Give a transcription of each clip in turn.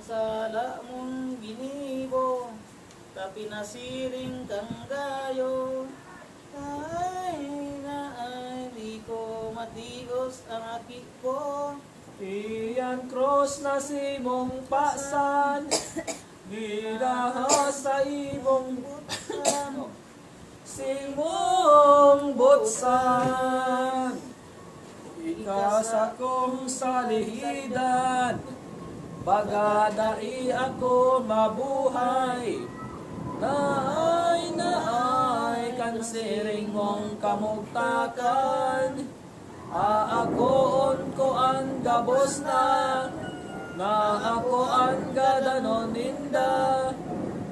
sala mong ginibo, kapinasiring kang gayo. Ay di ko matios ang akit ko. Iyan cross na simong pasan, gidahas sa imong Butsan, simong butsan. Ika sa kong salihidan, bagadai ako mabuhay. Naay kansiring mong kamugtakan, aakoon ko ang gabos na ako ang gadanon ninda,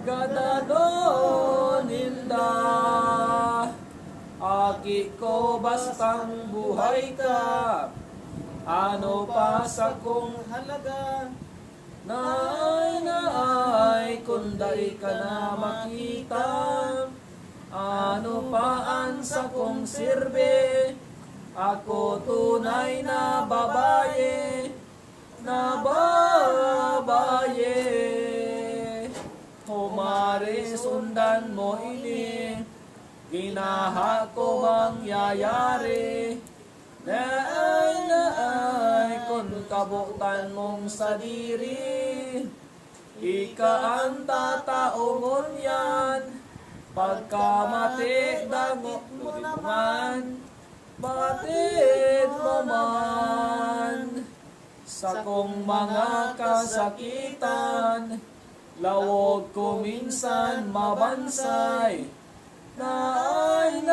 gadanon ninda. Aki ko bastang buhay ka, ano pa sa kong halaga. naay kunday ka na makita, ano paan sa kong sirbe. Ako tunay na babae, humari sundan mo ini, ginaha ko mangyayari. Naay kung kabutan mong sa diri, ika ang tataongon yan, pagkamati dagok mo naman, batid mo man. Sa kong mga kasakitan, lawog ko minsan mabansay. Naay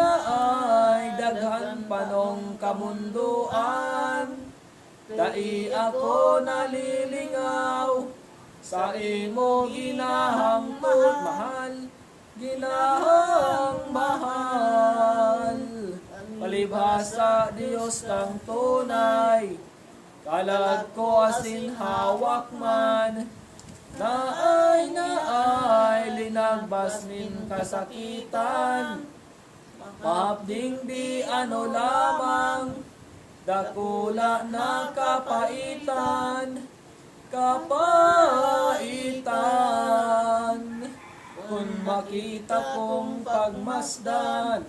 daghan panong kamunduan, dai ako nalilingaw sa imo ginahangtod mahal, ginahang mahal. Palibhasa Dios kang tunay, kalag ko asin hawak man. Naay linagbas nin kasakitan, mapding di ano lamang, dakula na kapaitan. Kung makita kong pagmasdan,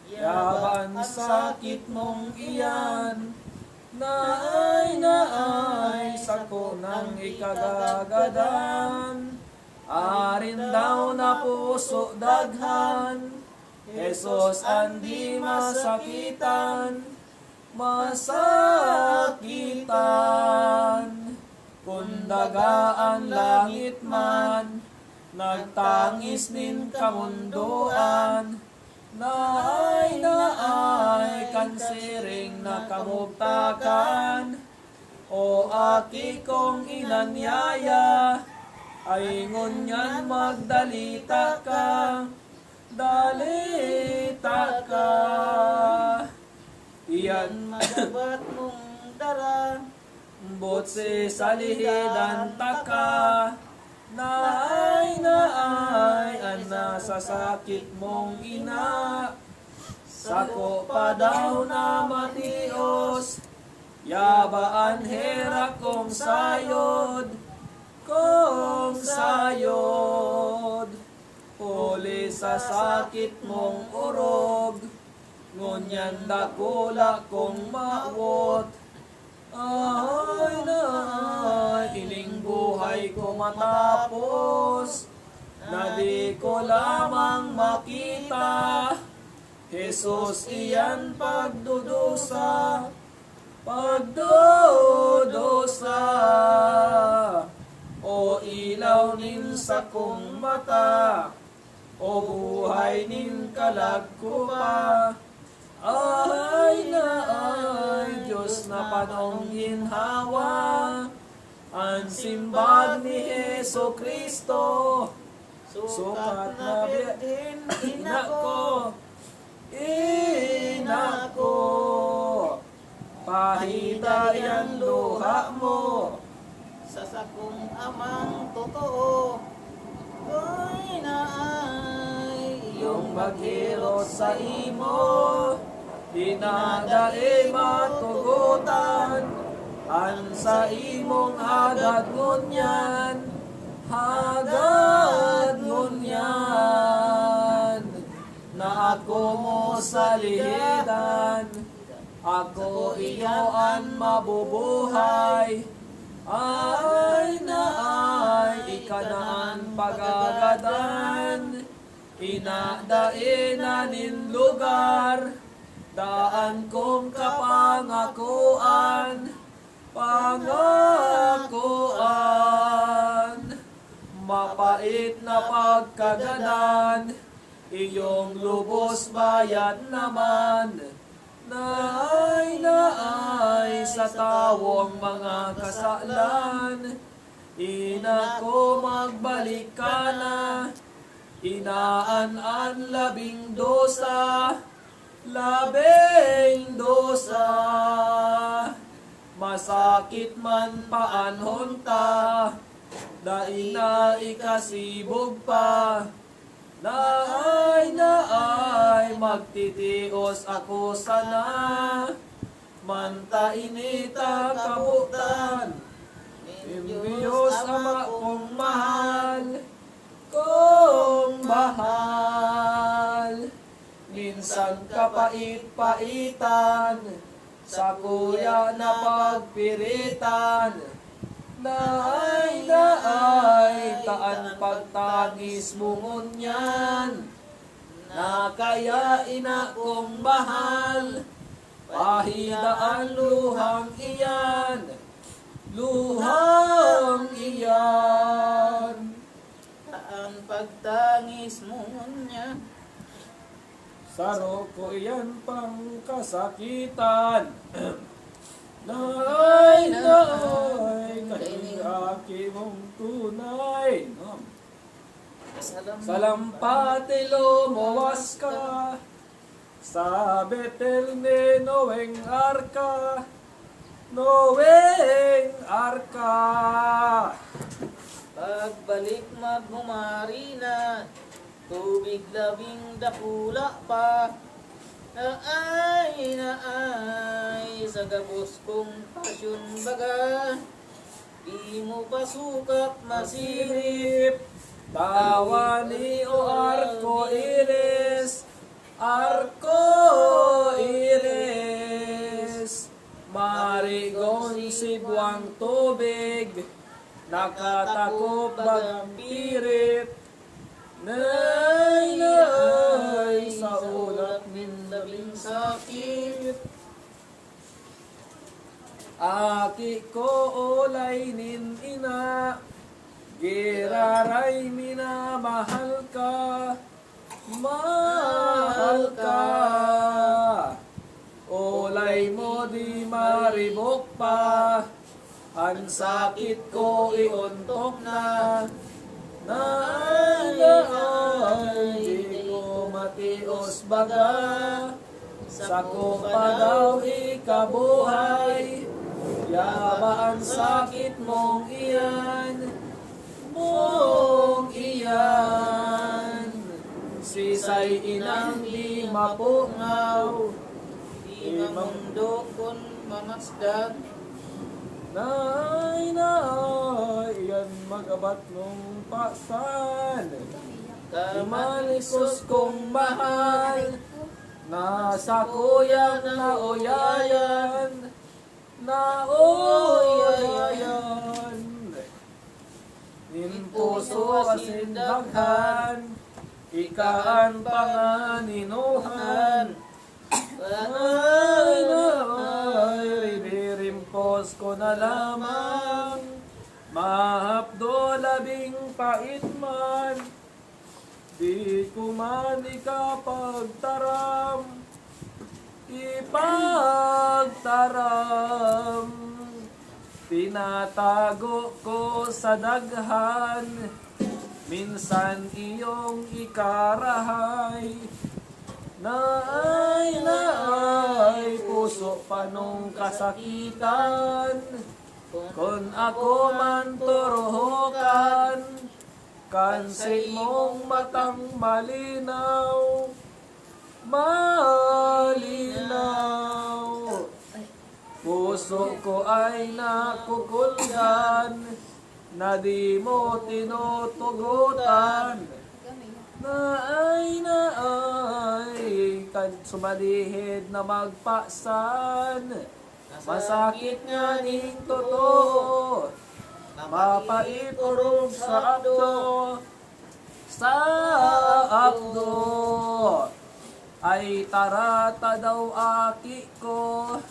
yaban sakit mong iyan. Naay sako nang ikagagadan, arin daw na puso daghan. Jesus andi masakitan, kundagaan langit man, nagtangis nin kamunduan. Naay kansiring na kamugtakan, o aki kong inanyaya, ayngon yan magdalita ka, dalita ka. Iyan Magabat mong dara, botse sa lihidan taka. Naay ana sa sakit mong ina, sako pa daw na matios, yabaan hera kong sayod, huli sa sakit mong urog, ngunyan dakula kong maawot. Ay iling buhay ko matapos, na di ko lamang makita. Jesus iyan pagdudusa, o ilaw nin sa kong mata, o buhay nin kalag ko pa. Ay Diyos na panong ginhawa, ang simbag ni Heso Kristo, sukat na birhen ina ko, pahidayan luha mo, sa sakong amang totoo. Ko'y naay iyong maghirot sa imo, dinadae matugutan, an sa imong hagad ngunyan, hagad ngunyan. Na ako mo sa lihidan, ako iyoan mabubuhay. Ay na ay ikanaan pagagadan, inadainan lugar, daan kong kapangakuan, pangakuan. Mapait na pagkagadan, iyong lubos bayad naman. Naay sa tawong mga kasalan, ina ko magbalik ka na, inaan-an labing dosa, labing dosa. Masakit man paanhon ta, dai na ikasibog pa. Naay magtitios ako sana, manta inita kabutan. Diyos ama kong mahal, kong mahal. Minsan kapait-paitan, sa kuya na pagpiritan. Naay taan pagtagis mo ngunyan, na kaya ina kong mahal, pahidaan luhang iyan, luhang iyan. Taan pagtangis mo niya, Saro ko iyan pang kasakitan. Naay kaingaki mong tunay. Salampati lumuwas ka sa Betel ni Noeng Arka, Noeng Arka. pagbalik magmumari na, tubig labing dakula pa. Naay sa gabos kong pasyon baga, di mo pa sukat masirip. Tawa ni o Arco Iris, Arco Iris. Marigon si buwang tubig, nakatakop bagang pirit. Nay sa ulat min labing sakit. Aki ko olay nin ina, giraray minamahal ka, mahal ka. Olay mo di maribok pa, ang sakit ko iuntok na. Di ko matios baga, sa ko pa daw ikabuhay. Yaba ang sakit mong iyan, mong iyan. Sisay inang di mapungaw, Di mamundo kon mamasdan, Nay, yan magabat nung pasan. Imalisos kong mahal, nasa kuya na oyayan, na oyayan. In puso asin daghan, ikaan panganinuhan. Ribirimpos ko na lamang, mahapdo labing pait man, di ko man ikapagtaram, ipagtaram. Tinatago ko sa daghan, minsan iyong ikarahay. Naay, puso pa nung kasakitan, kung ako man turuhokan, kansay mong matang malinaw, malinaw. Puso ko ay nakukulgan, na di mo tinutugutan. Na ay sumalihid na magpasan. Masakit nga ning totoo, mapait urong sa abdo. Ay tarata daw aki ko,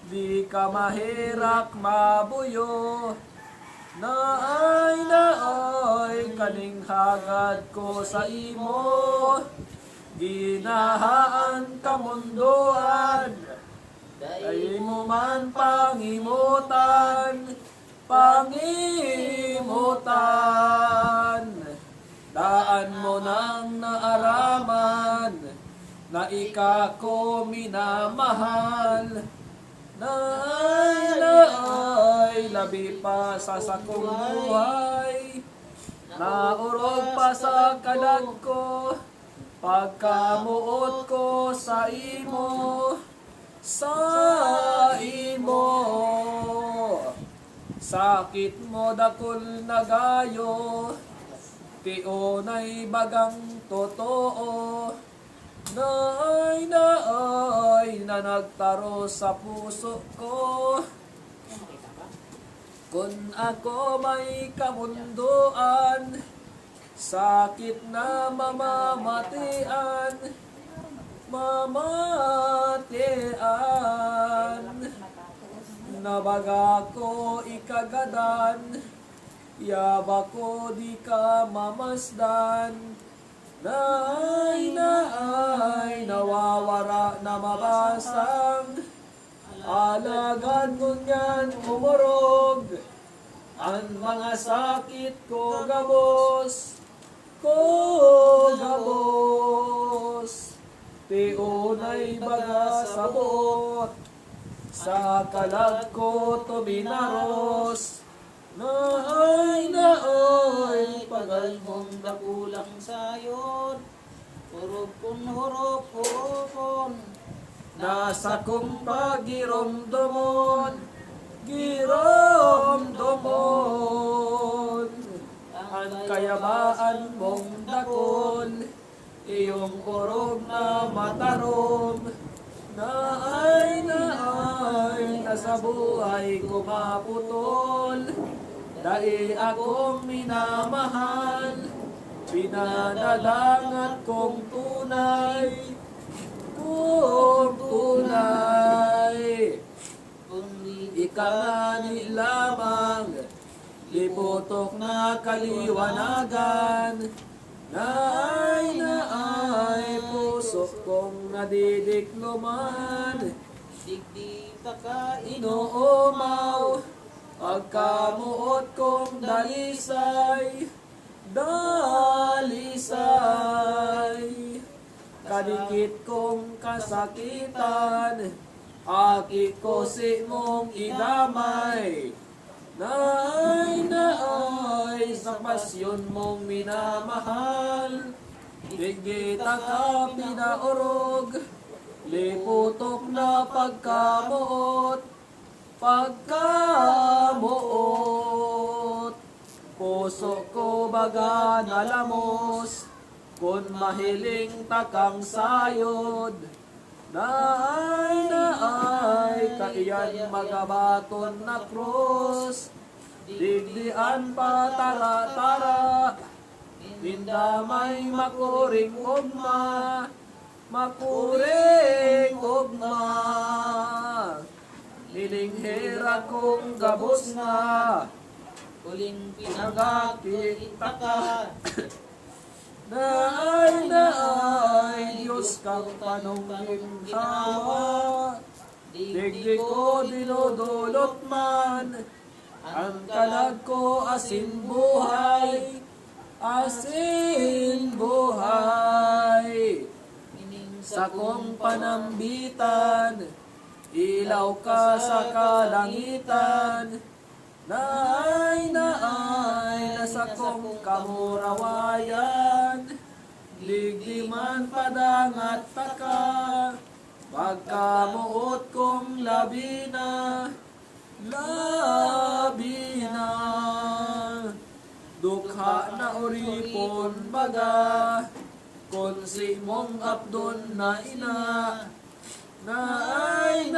di ka mahirak mabuyo. Naay kaning hagad ko sa imo, ginahaan ka mundoan. Ay mo man pangimutan, daan mo nang naaraman, na ikako minamahal. Naay, labi pa sa sakong buhay, naurog pa sa kalag ko, pagkamuot ko sa imo. Sakit mo dakol na gayo, tionay bagang totoo. Naay na nagtaro sa puso ko, kung ako may kamunduan, sakit na mamamatian. Nabaga ko ikagadan, yaba ko di ka mamasdan. Naay, nawawara na mabasang, alagad mo niyan umurog. Ang mga sakit ko gabos, tionay baga sabot, sa kalag ko tuminaros. Naay, pagal mong dakulang sayon, huruf hurufon, nasa kong pagiromdomon, ang kayabaan mong dakol, iyong urog na matarom. Naay, nasa buhay ko maputol, dahil akong minamahal, pinadadangat kong tunay, ikangani lamang, liputok na kaliwanagan. Naay, puso kong nadidikluman, digdi ka inuumaw, pagkamuot kong dalisay, kadikit kong kasakitan, aki ko si mong idamay. Naay, sa pasyon mong minamahal, digita ka pinaurog, liputok na pagkamuot, puso ko baga nalamos, kung mahiling takang sayod. Naay, kaiyan magabaton na krus, digdian pa tara-tara, hindamay makuring ugma, nilinghera kong gabos na, uling pinagakita ka. Naay, Diyos kang panungging hawa, digdi ko dinudulot man, ang kalag ko asin buhay, sa kong panambitan, ilaw ka sa kalangitan. Naay, nasa kong kamurawayan, digdi man padangat taka, pagkamuot kong labi na, dukha na uripon baga, kung si mong abdon na ina, naay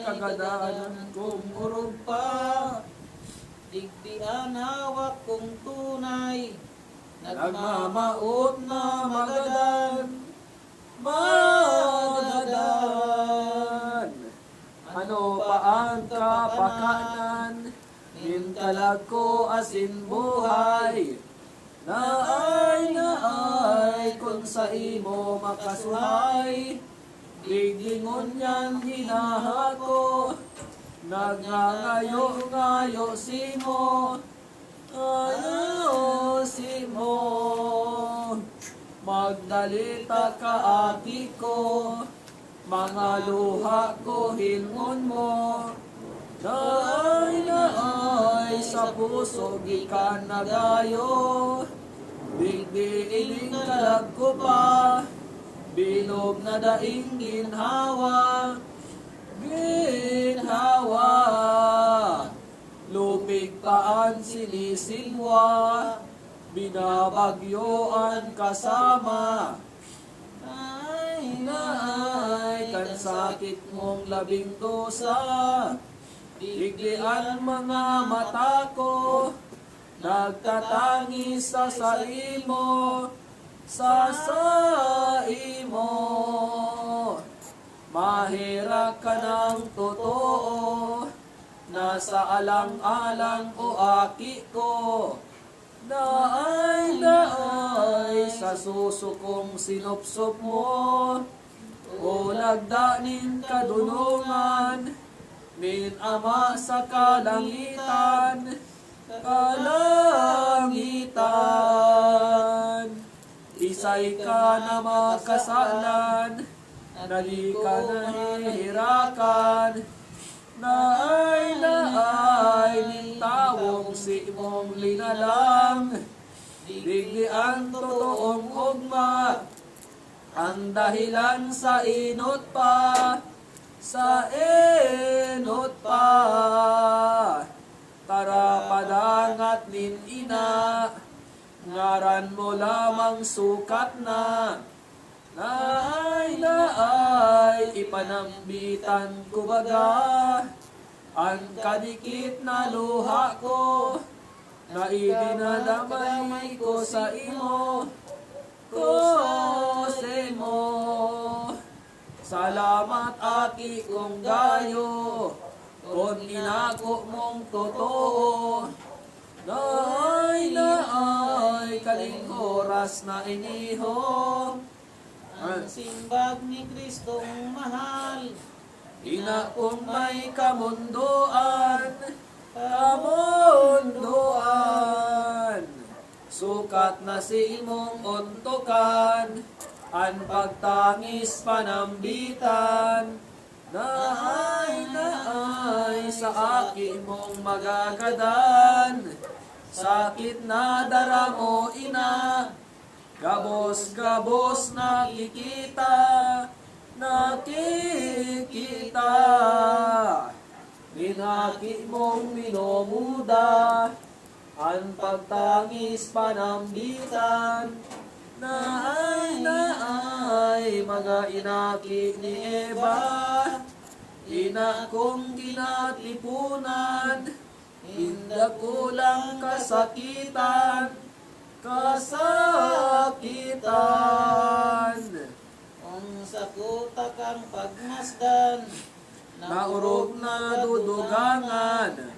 kagadanan kong urog pa, digdian hawak kong tunay, nagmamaot na magadan. Ano pa ang kapakanan, mintalag ko asin buhay, naay kung sa imo makasuhay, digdingon yan hinahako, nagngangayo-ngayo simo, simo. Magdalita ka ati ko, mga luha ko hilngon mo, naay sa puso gikan nagayo, bigbiiling kalag ko pa, bilog na daing ginhawa, lupig paan sinisilwa, binabagyoan kasama, naay kan sakit mong labing dosa, digdian mga mata ko, nagtatangi sa imo, imo. Mahirap ka ng totoo, nasa alang-alang o aki ko, naay sa susukong sinupsup mo, o lagdanin kadunungan, min ama sa kalangitan, isay ka na makasalan, nali ka nahihirakan, naay nintawong si imong linalang, digdian totoong ugma, ang dahilan sa inot pa, tara padangat nin ina, ngaran mo lamang sukat na, naay ipanambitan ko baga, ang kadikit na luha ko, na idinadamay ko sa imo, salamat aki kong gayo, kung inako mong totoo, naay kaling oras na iniho, ang simbag ni Kristong mahal, ina kong may kamunduan, sukat na si imong ontokan, ang pagtangis panambitan, naay sa akin mong magagadan, sakit na daramo ina, gabos nakikita, Linaki mong minomuda, ang pagtangis panambitan, naay mga inaki ni Eva, ina kong ginatipunan, hindi kulang kasakitan, ang sakuta kang pagmasdan, naurog na dudugangan,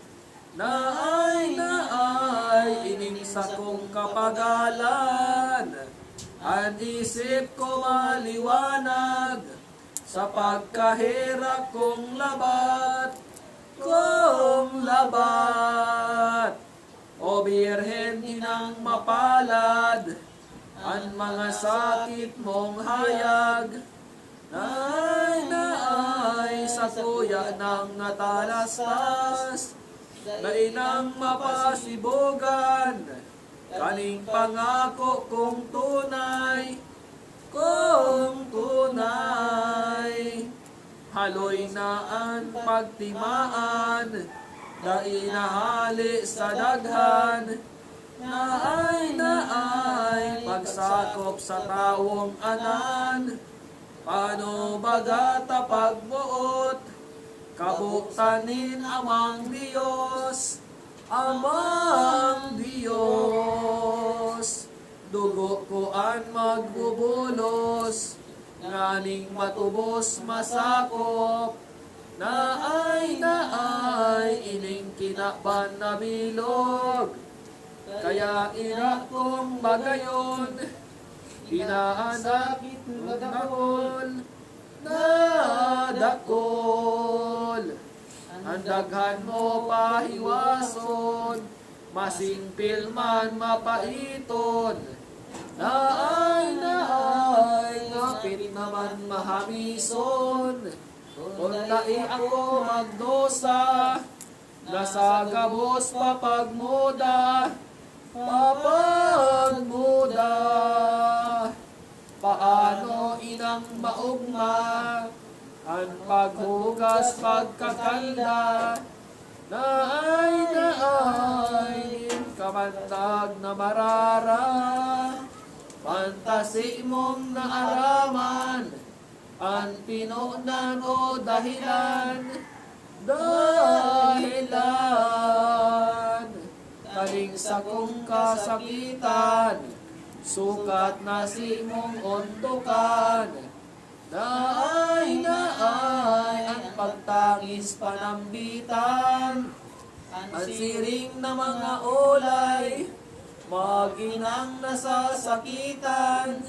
naay ining sa kong kapagalan, ang isip ko maliwanag, sa pagkahirap kong labat, o Birhen inang mapalad, ang mga sakit mong hayag, naay sa tuya ng natalastas, na inang mapasibogan, kaning pangako kong tunay, kong tunay. Haloy na ang pagtimaan, dai nahali sa daghan, naay pagsakop sa tawong anan. Paano bagata pagbuot, kabuktanin amang Diyos, amang Diyos. Dugo ko an magbubulos, nganing matubos masakop, naay ining kinaban na bilog. Kaya ina kong bagayon, dinaanak dakol, nadakol. Ang daghan mo pahiwason, masingpil man mapaiton. Naay, ngapit naman mahamison. Kung dai ako magdosa, nasa gabos papagmuda, paano inang maugma, ang paghugas pagkakalda, naay, kamandag na marara, fantasi mong naaraman, ang pinunan o dahilan, kaling sa kong kasakitan, sukat na si mong ontukan, naay, ang pagtangis panambitan, ang siring na mga ulay, maginang nasasakitan,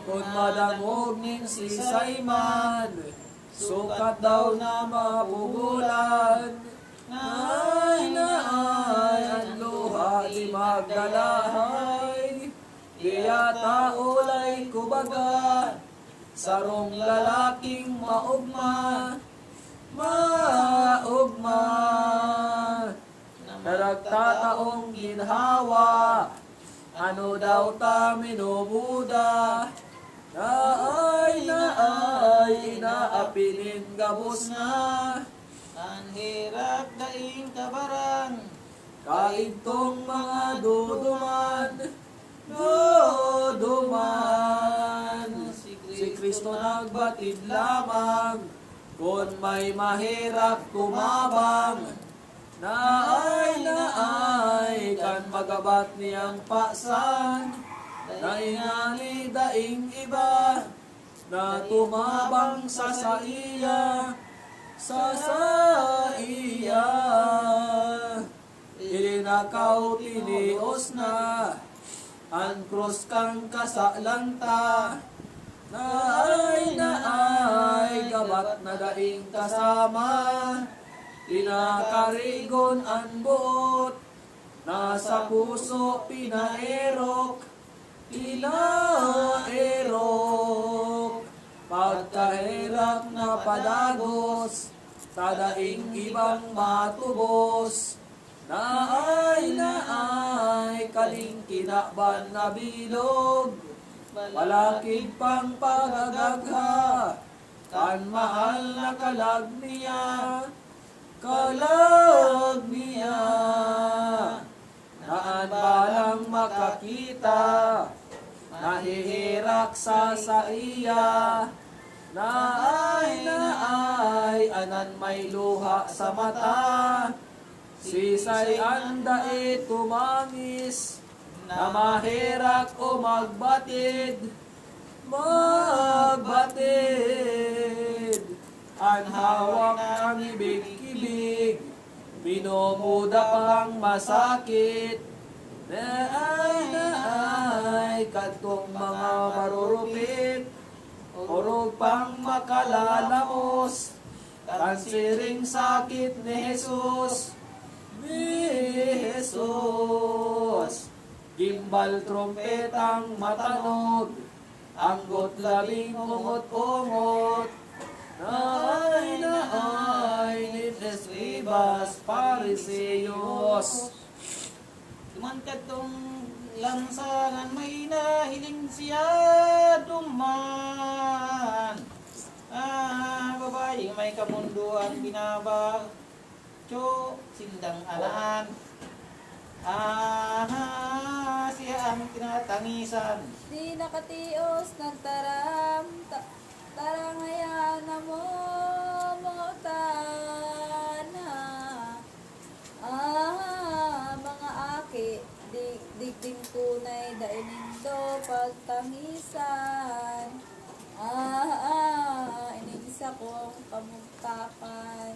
kung madangog ning sisayman, sukat daw na mapugulan, naay, ang luha di magdalahay, di yata ulay kubaga, sarong lalaking maugma, naragtataong ginhawa, ano daw ta minubuda, naay, inaapilin gabos na, ang hirap daing kabarang, kaigtong mga duduman, si Kristo nagbatid lamang, kung may mahirap kumabang, naay, kan magabat niyang paksan, naingali daing iba, na tumabang sa iya, ilinakaw tinios na, ang krus kang kasalanta, naay, gabat na daing kasama, pinakarigon ang buot, nasa puso pinaerok, pagkahirap na padagos, tadaing ibang matubos, naay, kaling kinaban na bilog, palakid pang pagagagha, kan mahal na kalag niya, naan balang makakita, nahihirak sa iya, naay, anan may luha sa mata, sisay andai tumangis, na mahirak o magbatid, ang hawak ang ibig-ibig, minumuda pang masakit, naay, kadtong mga marurupit, urog pang makalalamos, kansiring sakit ni Jesus, gimbal trompetang matanog, anggot labing ungot-ungot, naay, nin escribas, Pariseyos. Tuman katong lansangan may nahiling siya duman. Babae may kamunduan binaba. Cho sindang anan. Siya ang tinatangisan. Di nakatios nagtaram, tarangaya na mo tana. Mga aki, digding tunay dainindo pagtangisan. Inigisa kong kamugtakan.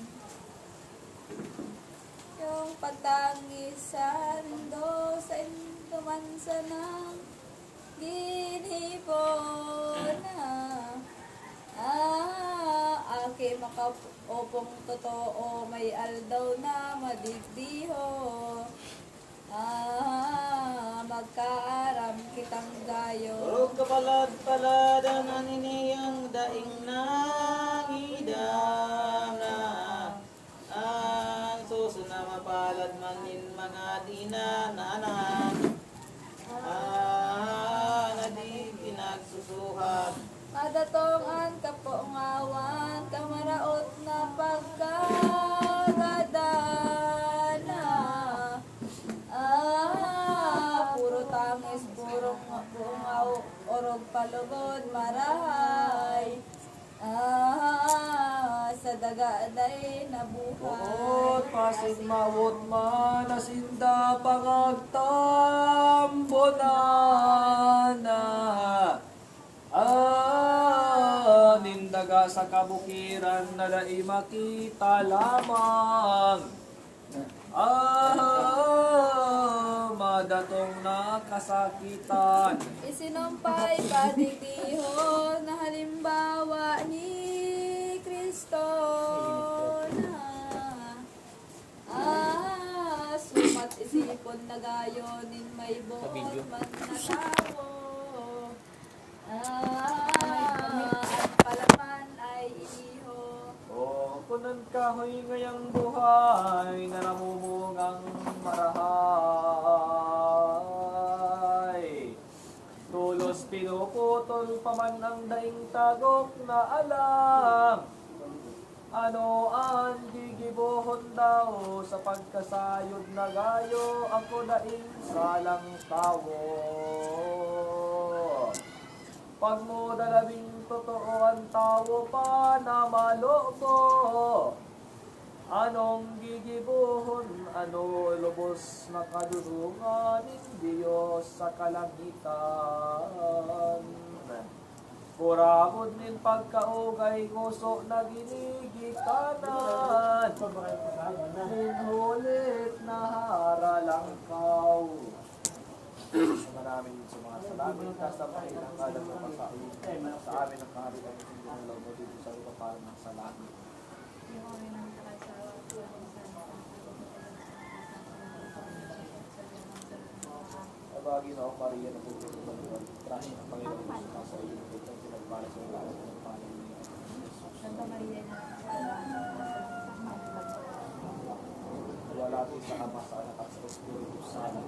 Yung patangisan do sa indumansa ng ginhipon aki makaupong totoo may aldaw na madigdiho magkaaram kitang gayo Urog kapalad-paladan aniniyang daing nangidam na ang susuna mapalad manin mga dinanaanan na di pinagsusuhan. madatongan kapungawan kamaraot na pagkagadana puro tangis purong bungaw orog palugod marahay sa daga-day nabuhay Bukod pasig mawot man asinda pangagtambonana nindaga sa kabukiran na dai makita lamang madatong nakasakitan isinumpay padigdiho na halimbawa ni Kristo na sumat isipon na gayonin may buot man na tao at palaman ay iho kunan kahoy ngayang buhay na namumungang marahay. Tulos pinuputol pa man ang daing tagok na alam. Ano ang gigibuhon daw sa pagkasayod na gayo ako daing salang tawo. Pag mo dalabing totoo ang tao pa na maloko anong gigibuhon, ano lubos na kadurungan ng Diyos sa kalangitan. Kurabod nin pagkaugay nguso na ginigikanan Ninhulit na haralang kaw. Maraming sumasalamin ka sa mahilang kalang na pagkain sa amin ang kaharian ng sindulang mo dito sa lupa para ng salamin. Abagi na ako Maria na puto ng Panginoon. Trahin ang Panginoon sa iyo. Ito ang pinagpala sa ilalim ng Panginoon niya. Santa Maria na Wala natin sa Ama, sa Anak at sa Espiritu Santo.